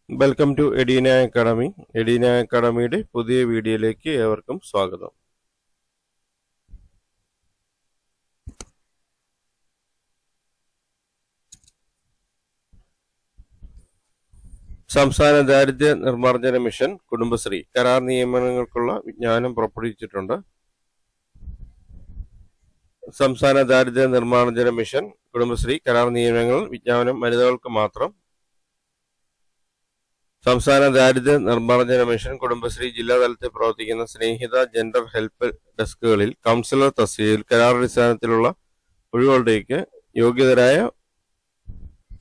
Welcome to Edina academy. Edina അക്കാഡമിയുടെ പുതിയ വീഡിയോയിലേക്ക് ഏവർക്കും സ്വാഗതം. സംസ്ഥാന ദാരിദ്ര്യ നിർമ്മാർജ്ജന മിഷൻ കുടുംബശ്രീ കരാർ നിയമനങ്ങൾക്കുള്ള വിജ്ഞാപനം പുറപ്പെടുവിച്ചിട്ടുണ്ട്. സംസ്ഥാന ദാരിദ്ര്യ നിർമ്മാർജ്ജന മിഷൻ കുടുംബശ്രീ കരാർ നിയമനങ്ങൾ വിജ്ഞാപനം വനിതകൾക്ക് മാത്രം. സംസ്ഥാന ദാരിദ്ര്യ നിർമ്മാർജ്ജന മിഷൻ കുടുംബശ്രീ ജില്ലാതലത്തിൽ പ്രവർത്തിക്കുന്ന സ്നേഹിത ജെൻഡർ ഹെൽപ്പ് ഡെസ്കുകളിൽ കൗൺസിലർ തസ്തികയിൽ കരാറടിസ്ഥാനത്തിലുള്ള ഒഴിവുകളിലേക്ക് യോഗ്യതരായ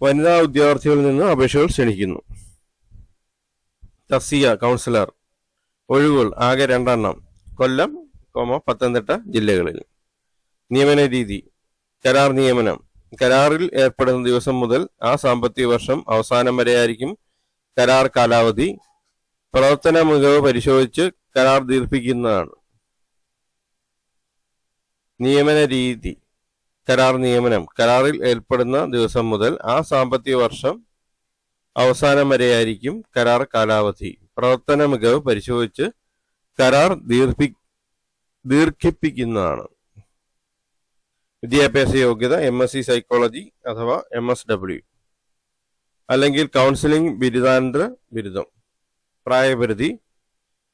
വനിതാ ഉദ്യോഗാർത്ഥികളിൽ നിന്ന് അപേക്ഷകൾ ക്ഷണിക്കുന്നു. തസ്തിക കൗൺസിലർ ഒഴിവുകൾ ആകെ 2 കൊല്ലം, പത്തനംതിട്ട ജില്ലകളിൽ. നിയമന രീതി: കരാർ നിയമനം. കരാറിൽ ഏർപ്പെടുന്ന ദിവസം മുതൽ ആ സാമ്പത്തിക വർഷം അവസാനം വരെയായിരിക്കും കരാർ കാലാവധി. പ്രവർത്തന മികവ് പരിശോധിച്ച് കരാർ ദീർഘിപ്പിക്കുന്നതാണ്. നിയമന രീതി: കരാർ നിയമനം. കരാറിൽ ഏർപ്പെടുന്ന ദിവസം മുതൽ ആ സാമ്പത്തിക വർഷം അവസാനം വരെയായിരിക്കും കരാർ കാലാവധി. പ്രവർത്തന മികവ് പരിശോധിച്ച് കരാർ ദീർഘിപ്പിക്കുന്നതാണ്. വിദ്യാഭ്യാസ യോഗ്യത MSc സൈക്കോളജി അഥവാ MSW അല്ലെങ്കിൽ കൗൺസിലിംഗ് ബിരുദാനന്തര ബിരുദം. പ്രായപരിധി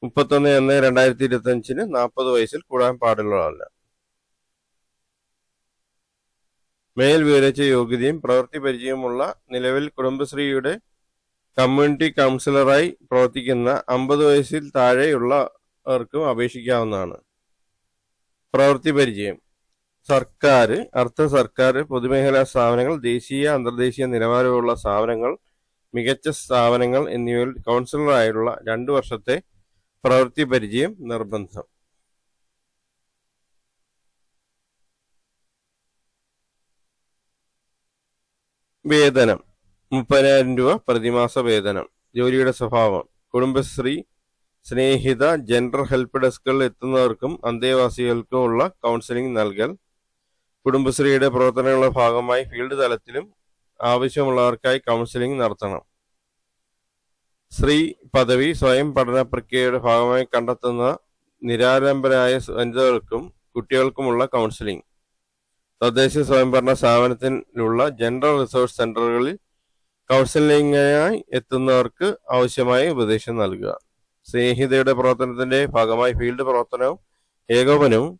31/1/2025 40 വയസ്സിൽ കൂടാൻ പാടുള്ളതല്ല. മേൽ വിവരിച്ച യോഗ്യതയും പ്രവൃത്തി പരിചയമുള്ള നിലവിൽ കുടുംബശ്രീയുടെ കമ്മ്യൂണിറ്റി കൗൺസിലറായി പ്രവർത്തിക്കുന്ന 50 വയസ്സിൽ താഴെയുള്ളവർക്കും അപേക്ഷിക്കാവുന്നതാണ്. പ്രവൃത്തി പരിചയം: സർക്കാർ, അർദ്ധ സർക്കാർ, പൊതുമേഖലാ സ്ഥാപനങ്ങൾ, ദേശീയ അന്തർദേശീയ നിലവാരമുള്ള സ്ഥാപനങ്ങൾ, മികച്ച സ്ഥാപനങ്ങൾ എന്നിവയിൽ കൗൺസിലറായുള്ള 2 വർഷത്തെ പ്രവൃത്തി പരിചയം നിർബന്ധം. വേതനം: 30,000 രൂപ പ്രതിമാസ വേതനം. ജോലിയുടെ സ്വഭാവം: കുടുംബശ്രീ സ്നേഹിത ജെൻഡർ ഹെൽപ്പ് ഡെസ്കുകളിൽ എത്തുന്നവർക്കും അന്തേവാസികൾക്കും ഉള്ള കൗൺസിലിംഗ് നൽകൽ. കുടുംബശ്രീയുടെ പ്രവർത്തനങ്ങളുടെ ഭാഗമായി ഫീൽഡ് തലത്തിലും ആവശ്യമുള്ളവർക്കായി കൗൺസിലിംഗ് നടത്തണം. സ്ത്രീ പദവി സ്വയം പഠന പ്രക്രിയയുടെ ഭാഗമായി കണ്ടെത്തുന്ന നിരാലംബരായ വനിതകൾക്കും കുട്ടികൾക്കുമുള്ള കൗൺസിലിംഗ്. തദ്ദേശ സ്വയംഭരണ സ്ഥാപനത്തിലുള്ള ജെൻഡർ റിസോഴ്സ് സെന്ററുകളിൽ കൗൺസിലിംഗിനായി എത്തുന്നവർക്ക് ആവശ്യമായ ഉപദേശം നൽകുക. സ്നേഹിതയുടെ പ്രവർത്തനത്തിന്റെ ഭാഗമായി ഫീൽഡ് പ്രവർത്തനവും ഏകോപനവും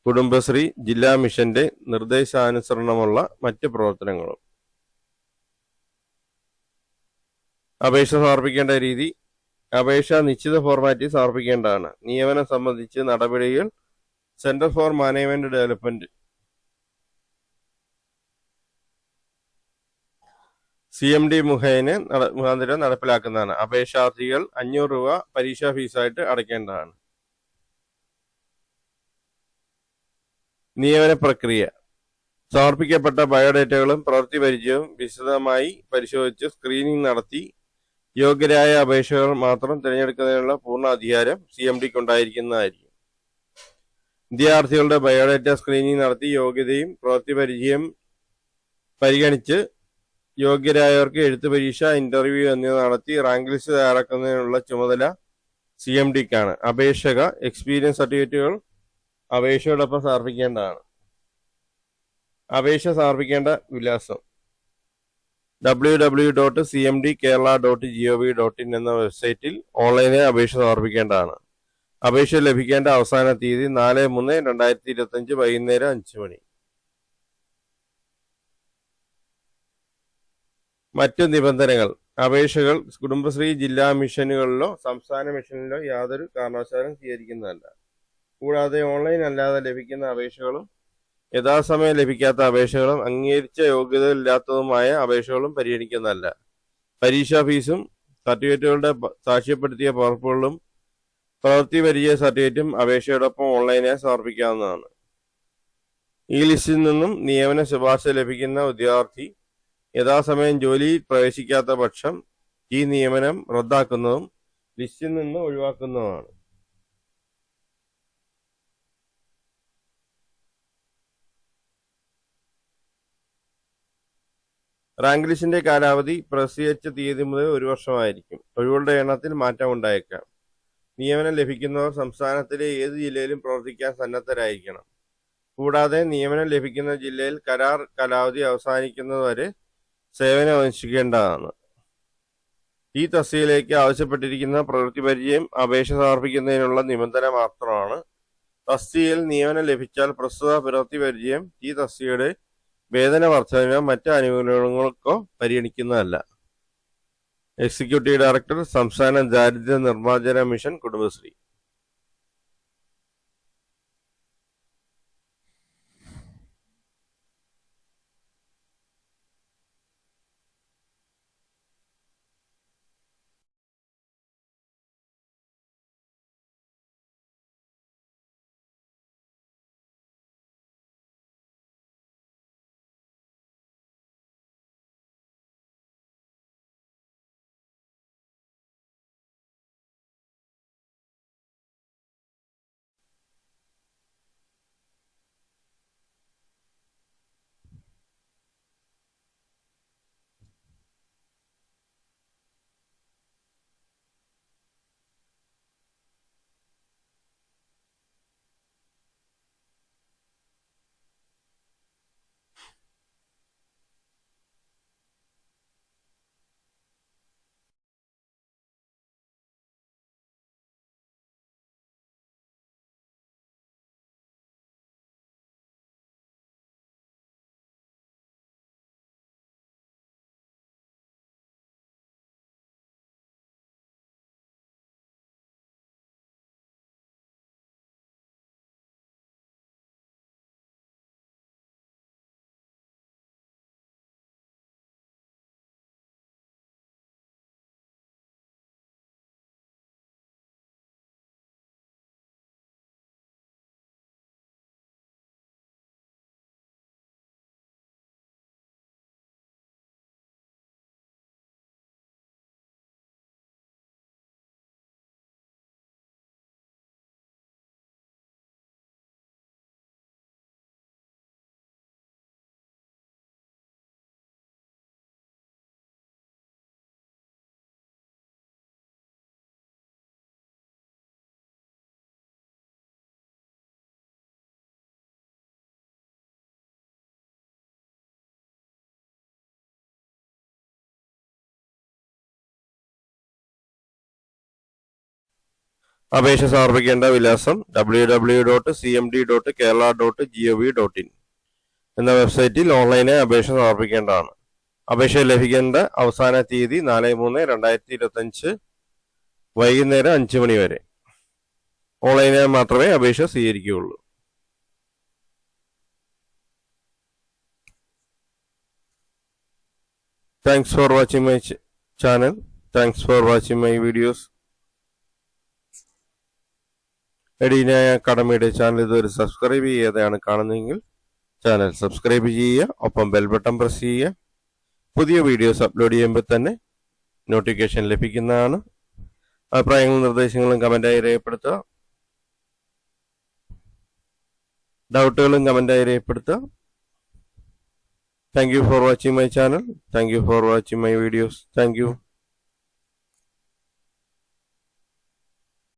കുടുംബശ്രീ ജില്ലാ മിഷന്റെ നിർദ്ദേശാനുസരണമുള്ള മറ്റ് പ്രവർത്തനങ്ങളും. അപേക്ഷ സമർപ്പിക്കേണ്ട രീതി: അപേക്ഷ നിശ്ചിത ഫോർമാറ്റിൽ സമർപ്പിക്കേണ്ടതാണ്. നിയമനം സംബന്ധിച്ച് നടപടികൾ centre for management development CMD മുഖാന്തരം നടപ്പിലാക്കുന്നതാണ്. അപേക്ഷാർത്ഥികൾ 500 രൂപ പരീക്ഷാ ഫീസായിട്ട് അടയ്ക്കേണ്ടതാണ്. നിയമന പ്രക്രിയ: സമർപ്പിക്കപ്പെട്ട ബയോഡേറ്റകളും പ്രവൃത്തി പരിചയവും വിശദമായി പരിശോധിച്ച് സ്ക്രീനിംഗ് നടത്തി യോഗ്യരായ അപേക്ഷകൾ മാത്രം തിരഞ്ഞെടുക്കുന്നതിനുള്ള പൂർണ്ണ അധികാരം CMDക്ക് ഉണ്ടായിരിക്കുന്നതായിരിക്കും. വിദ്യാർത്ഥികളുടെ ബയോഡേറ്റ സ്ക്രീനിംഗ് നടത്തി യോഗ്യതയും പ്രവൃത്തി പരിചയം പരിഗണിച്ച് യോഗ്യരായവർക്ക് എഴുത്ത് പരീക്ഷ, ഇന്റർവ്യൂ എന്നിവ നടത്തി റാങ്ക് ലിസ്റ്റ് തയ്യാറാക്കുന്നതിനുള്ള ചുമതല CMDക്കാണ്. അപേക്ഷക എക്സ്പീരിയൻസ് സർട്ടിഫിക്കറ്റുകൾ അപേക്ഷയോടൊപ്പം സമർപ്പിക്കേണ്ടതാണ്. അപേക്ഷ സമർപ്പിക്കേണ്ട വിലാസം: www.cmdkerala.gov.in എന്ന വെബ്സൈറ്റിൽ ഓൺലൈനായി അപേക്ഷ സമർപ്പിക്കേണ്ടതാണ്. അപേക്ഷ ലഭിക്കേണ്ട അവസാന തീയതി 4/3/2025 വൈകുന്നേരം 5 മണി. മറ്റു നിബന്ധനകൾ: അപേക്ഷകൾ കുടുംബശ്രീ ജില്ലാ മിഷനുകളിലോ സംസ്ഥാന മിഷനിലോ യാതൊരു കാരണവശാലും സ്വീകരിക്കുന്നതല്ല. കൂടാതെ ഓൺലൈൻ അല്ലാതെ ലഭിക്കുന്ന അപേക്ഷകളും യഥാസമയം ലഭിക്കാത്ത അപേക്ഷകളും അംഗീകരിച്ച യോഗ്യതയില്ലാത്തതുമായ അപേക്ഷകളും പരിഗണിക്കുന്നതല്ല. പരീക്ഷാ ഫീസും സർട്ടിഫിക്കറ്റുകളുടെ സാക്ഷ്യപ്പെടുത്തിയ പകർപ്പുകളും പ്രവൃത്തി പരിചയ സർട്ടിഫിക്കറ്റും അപേക്ഷയോടൊപ്പം ഓൺലൈനായി സമർപ്പിക്കാവുന്നതാണ്. ഈ ലിസ്റ്റിൽ നിന്നും നിയമന ശുപാർശ ലഭിക്കുന്ന ഉദ്യോഗാർത്ഥി യഥാസമയം ജോലിയിൽ പ്രവേശിക്കാത്ത പക്ഷം ഈ നിയമനം റദ്ദാക്കുന്നതും ലിസ്റ്റിൽ നിന്ന് ഒഴിവാക്കുന്നതുമാണ്. റാങ്ക് ലിസ്റ്റിന്റെ കാലാവധി പ്രസിദ്ധീകരിച്ച തീയതി മുതൽ 1 വർഷമായിരിക്കും. ഒഴിവുകളുടെ എണ്ണത്തിൽ മാറ്റം ഉണ്ടായേക്കാം. നിയമനം ലഭിക്കുന്നവർ സംസ്ഥാനത്തിലെ ഏത് ജില്ലയിലും പ്രവർത്തിക്കാൻ സന്നദ്ധരായിരിക്കണം. കൂടാതെ നിയമനം ലഭിക്കുന്ന ജില്ലയിൽ കരാർ കാലാവധി അവസാനിക്കുന്നതുവരെ സേവനം അനുഷ്ഠിക്കേണ്ടതാണ്. ഈ തസ്തികയിലേക്ക് ആവശ്യപ്പെട്ടിരിക്കുന്ന പ്രവൃത്തി പരിചയം അപേക്ഷ സമർപ്പിക്കുന്നതിനുള്ള നിബന്ധന മാത്രമാണ്. തസ്തികയിൽ നിയമനം ലഭിച്ചാൽ പ്രസ്തുത പ്രവൃത്തി പരിചയം ഈ തസ്തികയുടെ വേതന വർധനയോ മറ്റ് ആനുകൂല്യങ്ങൾക്കോ പരിഗണിക്കുന്നതല്ല. എക്സിക്യൂട്ടീവ് ഡയറക്ടർ, സംസ്ഥാന ദാരിദ്ര്യ നിർമ്മാർജ്ജന മിഷൻ, കുടുംബശ്രീ. അപേക്ഷ സമർപ്പിക്കേണ്ട വിലാസം www.cmd.kerala.gov.in എന്ന വെബ്സൈറ്റിൽ ഓൺലൈനായി അപേക്ഷ സമർപ്പിക്കേണ്ടതാണ്. അപേക്ഷ ലഭിക്കേണ്ട അവസാന തീയതി 4/3/2025 വൈകുന്നേരം 5 മണി വരെ. ഓൺലൈനായി മാത്രമേ അപേക്ഷ സ്വീകരിക്കുകയുള്ളൂ. Thanks for watching my channel. Thanks for watching my videos. എഡീനായ അക്കാഡമിയുടെ ചാനൽ ഇതുവരെ സബ്സ്ക്രൈബ് ചെയ്യാതെയാണ് കാണുന്നതെങ്കിൽ ചാനൽ സബ്സ്ക്രൈബ് ചെയ്യുക, ഒപ്പം ബെൽ ബട്ടൺ പ്രസ് ചെയ്യുക. പുതിയ വീഡിയോസ് അപ്ലോഡ് ചെയ്യുമ്പോൾ തന്നെ നോട്ടിഫിക്കേഷൻ ലഭിക്കുന്നതാണ്. അഭിപ്രായങ്ങളും നിർദ്ദേശങ്ങളും കമൻറ്റായി രേഖപ്പെടുത്തുക. ഡൗട്ടുകളും കമൻറ്റായി രേഖപ്പെടുത്തുക. Thank you for watching my channel. Thank you for watching my videos. Thank you.